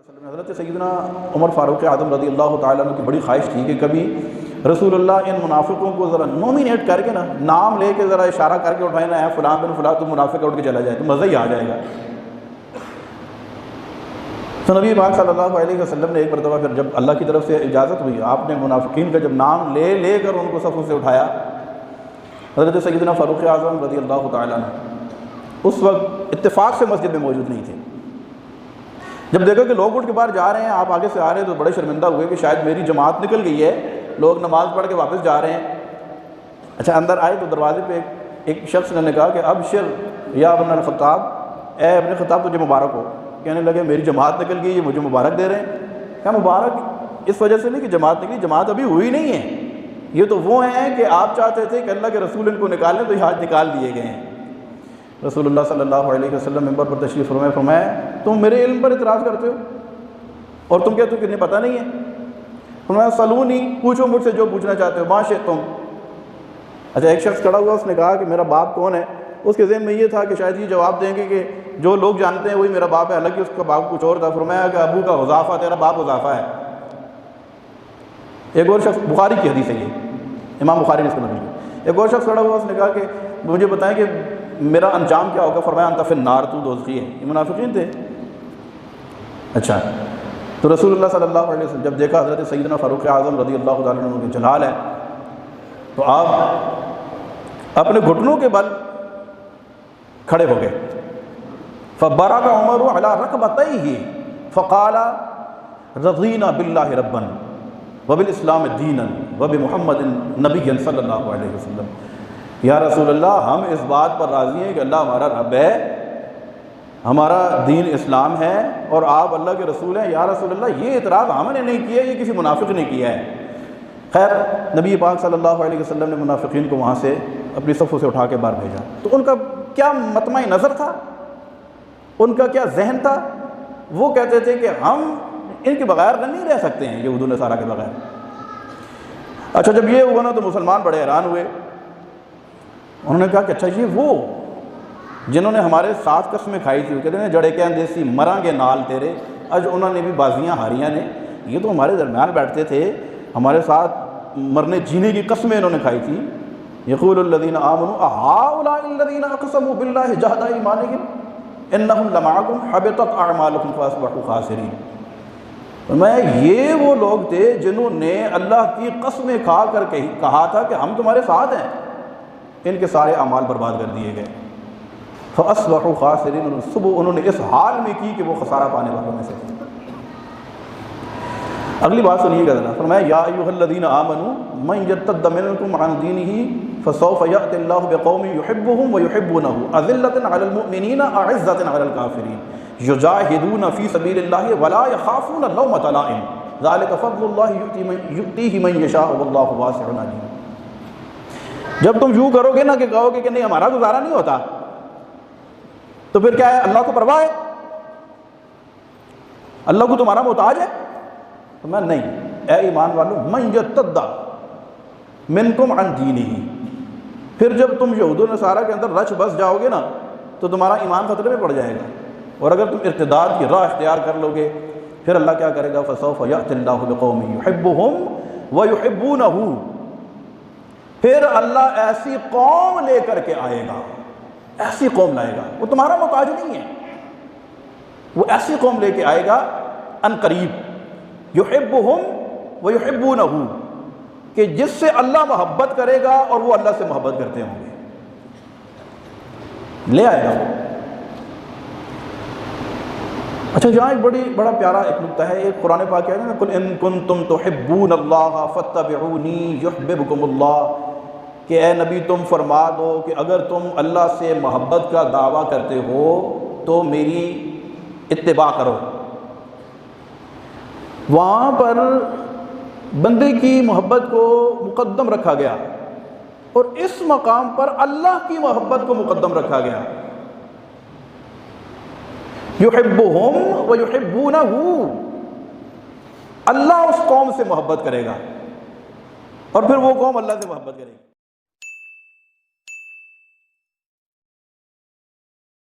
حضرت سیدنا عمر فاروق اعظم رضی اللہ تعالیٰ عنہ کی بڑی خواہش تھی کہ کبھی رسول اللہ ان منافقوں کو ذرا نومینیٹ کر کے نا، نام لے کے ذرا اشارہ کر کے اٹھائے نا، ہے فلاں بن فلاں تو منافق اٹھ کے چلا جائے تو مزہ ہی آ جائے گا۔ تو نبی پاک صلی اللہ علیہ وسلم نے ایک مرتبہ پھر جب اللہ کی طرف سے اجازت ہوئی، آپ نے منافقین کا جب نام لے لے کر ان کو صفوں سے اٹھایا، حضرت سیدنا فاروق اعظم رضی اللہ تعالیٰ عنہ اس وقت اتفاق سے مسجد میں موجود نہیں تھے۔ جب دیکھا کہ لوگ اٹھ کے باہر جا رہے ہیں، آپ آگے سے آ رہے ہیں، تو بڑے شرمندہ ہوئے کہ شاید میری جماعت نکل گئی ہے، لوگ نماز پڑھ کے واپس جا رہے ہیں۔ اچھا اندر آئے تو دروازے پہ ایک شخص نے کہا کہ ابشر یا ابن الخطاب، اے ابن خطاب تجھے مبارک ہو۔ کہنے لگے میری جماعت نکل گئی، یہ مجھے مبارک دے رہے ہیں۔ کہا مبارک اس وجہ سے نہیں کہ جماعت نکلی، جماعت ابھی ہوئی نہیں ہے، یہ تو وہ ہیں کہ آپ چاہتے تھے کہ اللہ کے رسول ان کو نکالیں تو یہ آج نکال دیے گئے ہیں۔ رسول اللہ صلی اللہ علیہ وسلم منبر پر تشریف فرمایا تم میرے علم پر اعتراض کرتے ہو اور تم کہتے ہو کہ انہیں پتہ نہیں ہے؟ فرمایا سلونی، پوچھو مجھ سے جو پوچھنا چاہتے ہو، ما شئتم۔ اچھا ایک شخص کھڑا ہوا، اس نے کہا کہ میرا باپ کون ہے؟ اس کے ذہن میں یہ تھا کہ شاید یہ جواب دیں گے کہ جو لوگ جانتے ہیں وہی میرا باپ ہے، حالانکہ اس کا باپ کچھ اور تھا۔ فرمایا کہ ابو کا حذافہ، تیرا باپ حذافہ ہے۔ ایک اور شخص، بخاری کی حدیث ہے یہ، امام بخاری نے اس کو نقل کی۔ ایک اور شخص کھڑا ہوا، اس نے کہا کہ مجھے بتائیں کہ میرا انجام کیا ہوگا؟ فرمایا انت فی النار، تو دوزخی ہے۔ یہ منافقین تھے۔ اچھا تو رسول اللہ صلی اللہ علیہ وسلم جب دیکھا حضرت سیدنا فاروق اعظم رضی اللہ تعالیٰ عنہ کے جلال ہے، تو آپ اپنے گھٹنوں کے بل کھڑے ہو گئے۔ فبرک عمر علی رکبتیہ فقال رضینا باللہ ربا وبالاسلام دینا وبمحمد نبیا صلی اللہ علیہ وسلم۔ یا رسول اللہ، ہم اس بات پر راضی ہیں کہ اللہ ہمارا رب ہے، ہمارا دین اسلام ہے اور آپ اللہ کے رسول ہیں۔ یا رسول اللہ، یہ اعتراض ہم نے نہیں کیا، یہ کسی منافق نے کیا ہے۔ خیر نبی پاک صلی اللہ علیہ وسلم نے منافقین کو وہاں سے اپنی صفوں سے اٹھا کے باہر بھیجا۔ تو ان کا کیا مطمع نظر تھا، ان کا کیا ذہن تھا؟ وہ کہتے تھے کہ ہم ان کے بغیر نہیں رہ سکتے ہیں، یہود و نصارہ کے بغیر۔ اچھا جب یہ ہوا نا تو مسلمان بڑے حیران ہوئے۔ انہوں نے کہا کہ اچھا یہ وہ جنہوں نے ہمارے ساتھ قسمیں کھائی تھی، وہ کہتے ہیں جڑے کہیں دیسی مریں گے نال تیرے، آج انہوں نے بھی بازیاں ہاریاں نے، یہ تو ہمارے درمیان بیٹھتے تھے، ہمارے ساتھ مرنے جینے کی قسمیں انہوں نے کھائی تھی۔ یقول الذین آمنوا اہؤلاء الذین اقسموا باللہ جہد ایمانہم انہم لمعکم حبطت اعمالکم فاصبحوا خاسرین۔ میں یہ وہ لوگ تھے جنہوں نے اللہ کی قسمیں کھا کر کہا تھا کہ ہم تمہارے ساتھ ہیں، ان کے سارے اعمال برباد کر دیے گئے۔ فاصبحوا خاسرین، صبح انہوں نے اس حال میں کی کہ وہ خسارہ پانے والوں میں سے تھے۔ اگلی بات سنیے گا ذرا، فرمایا یا ایھا الذین آمنوا من یرتد منکم عن دینہ فسوف یأتی اللہ بقوم یحبهم ویحبونہ اذلۃ علی المؤمنین اعزۃ علی الکافرین یجاہدون فی سبیل اللہ ولا یخافون لومۃ لائم ذلک فضل اللہ یؤتیہ من یشاء واللہ واسع علیم۔ جب تم یوں کرو گے نا کہ کہو گے کہ نہیں ہمارا گزارا نہیں ہوتا، تو پھر کیا ہے؟ اللہ کو پرواہ ہے؟ اللہ کو تمہارا محتاج ہے؟ تو میں نہیں، اے ایمان والو، من یرتد منکم عن دینہ، پھر جب تم یہود و نصارہ کے اندر رچ بس جاؤ گے نا تو تمہارا ایمان خطرے میں پڑ جائے گا، اور اگر تم ارتداد کی راہ اختیار کر لو گے پھر اللہ کیا کرے گا؟ فسوف یأتی اللہ بقوم یحبهم ویحبونہ، پھر اللہ ایسی قوم لے کر کے آئے گا، ایسی قوم لائے گا، وہ تمہارا محتاج نہیں ہے، وہ ایسی قوم لے کے آئے گا ان قریب، یحبهم ویحبونہ، کہ جس سے اللہ محبت کرے گا اور وہ اللہ سے محبت کرتے ہوں گے، لے آئے گا وہ۔ اچھا یہاں ایک بڑا پیارا ایک نکتہ ہے، ایک قرآن پاک ہے نا، قل ان کنتم تحبون اللہ فاتبعونی یحببکم اللہ، کہ اے نبی تم فرما دو کہ اگر تم اللہ سے محبت کا دعویٰ کرتے ہو تو میری اتباع کرو۔ وہاں پر بندے کی محبت کو مقدم رکھا گیا اور اس مقام پر اللہ کی محبت کو مقدم رکھا گیا۔ یحبهم ویحبونہ، اللہ اس قوم سے محبت کرے گا اور پھر وہ قوم اللہ سے محبت کرے گی۔